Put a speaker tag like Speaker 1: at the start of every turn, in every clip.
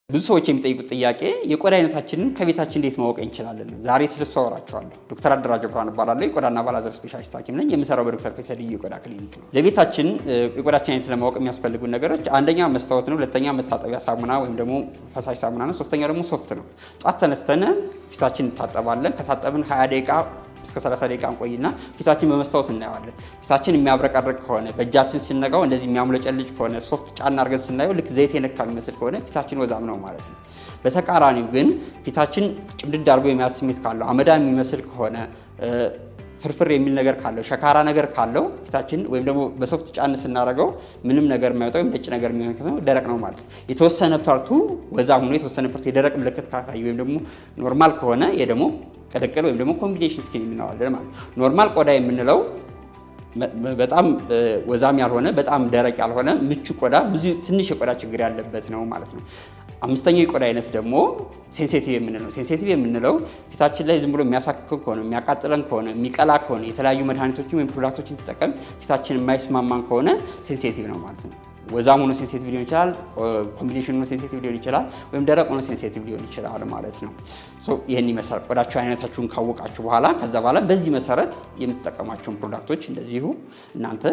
Speaker 1: ብዙ ሰዎች የሚጠይቁት ጥያቄ የቆዳ አይነታችንን ከቤታችን እንዴት ማወቅ እንችላለን? ዛሬ ስለሱ አወራቸዋለሁ። ዶክተር አደራጀው ብርሃን እባላለሁ። የቆዳና አባላዘር ስፔሻሊስት ሐኪም ነኝ። የምሰራው በዶክተር ፈይሰል ልዩ የቆዳ ክሊኒክ ነው። ለቤታችን የቆዳችን አይነት ለማወቅ የሚያስፈልጉ ነገሮች አንደኛ መስታወት ነው፣ ሁለተኛ መታጠቢያ ሳሙና ወይም ደግሞ ፈሳሽ ሳሙና ነው፣ ሶስተኛ ደግሞ ሶፍት ነው። ጧት ተነስተን ፊታችን እንታጠባለን። ከታጠብን 20 ደቂቃ እስከ 30 ደቂቃ እንቆይና ፊታችን በመስታወት እናየዋለን። ፊታችን የሚያብረቀርቅ ከሆነ በእጃችን ስንነካው እንደዚህ የሚያሙለጨልጭ ከሆነ ሶፍት ጫና አድርገን ስናየው ልክ ዘይት የነካ የሚመስል ከሆነ ፊታችን ወዛም ነው ማለት ነው። በተቃራኒው ግን ፊታችን ጭምድድ አድርጎ የሚያስ ስሜት ካለው አመዳ የሚመስል ከሆነ ፍርፍር የሚል ነገር ካለው ሸካራ ነገር ካለው ፊታችን ወይም ደግሞ በሶፍት ጫን ስናደርገው ምንም ነገር የማይወጣው ነጭ ነገር የሚሆን ከሆነ ደረቅ ነው ማለት ነው። የተወሰነ ፓርቱ ወዛም ሆኖ የተወሰነ ፓርቱ የደረቅ ምልክት ካሳየ ወይም ደግሞ ኖርማል ከሆነ ይሄ ደግሞ ቀለቀለ ወይም ደግሞ ኮምቢኔሽን ስኪን የምንለው ማለት ነው። ኖርማል ቆዳ የምንለው በጣም ወዛም ያልሆነ በጣም ደረቅ ያልሆነ ምቹ ቆዳ ብዙ ትንሽ የቆዳ ችግር ያለበት ነው ማለት ነው። አምስተኛው የቆዳ አይነት ደግሞ ሴንሲቲቭ የምንለው ሴንሲቲቭ የምንለው ፊታችን ላይ ዝም ብሎ የሚያሳክክ ከሆነ የሚያቃጥለን ከሆነ የሚቀላ ከሆነ የተለያዩ መድኃኒቶችን ወይም ፕሮዳክቶችን ተጠቀም ፊታችን የማይስማማን ከሆነ ሴንሲቲቭ ነው ማለት ነው። ወዛም ሆኖ ሴንሲቲቭ ሊሆን ይችላል፣ ኮምቢኔሽን ሆኖ ሴንሲቲቭ ሊሆን ይችላል፣ ወይም ደረቅ ሆኖ ሴንሲቲቭ ሊሆን ይችላል ማለት ነው። ይህን ይመስላል። ቆዳችሁ አይነታችሁን ካወቃችሁ በኋላ ከዛ በኋላ በዚህ መሰረት የምትጠቀሟቸውን ፕሮዳክቶች እንደዚሁ እናንተ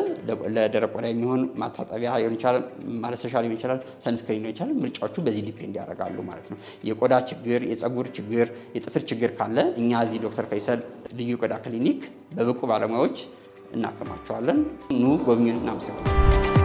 Speaker 1: ለደረቅ ቆዳ የሚሆን ማታጠቢያ ሊሆን ይችላል፣ ማለስለሻ ሊሆን ይችላል፣ ሰንስክሪን ሊሆን ይችላል። ምርጫዎቹ በዚህ ዲፔንድ ያደርጋሉ ማለት ነው። የቆዳ ችግር፣ የፀጉር ችግር፣ የጥፍር ችግር ካለ እኛ እዚህ ዶክተር ፈይሰል ልዩ ቆዳ ክሊኒክ በብቁ ባለሙያዎች እናከማቸዋለን። ኑ ጎብኙን። እናመሰግናለን።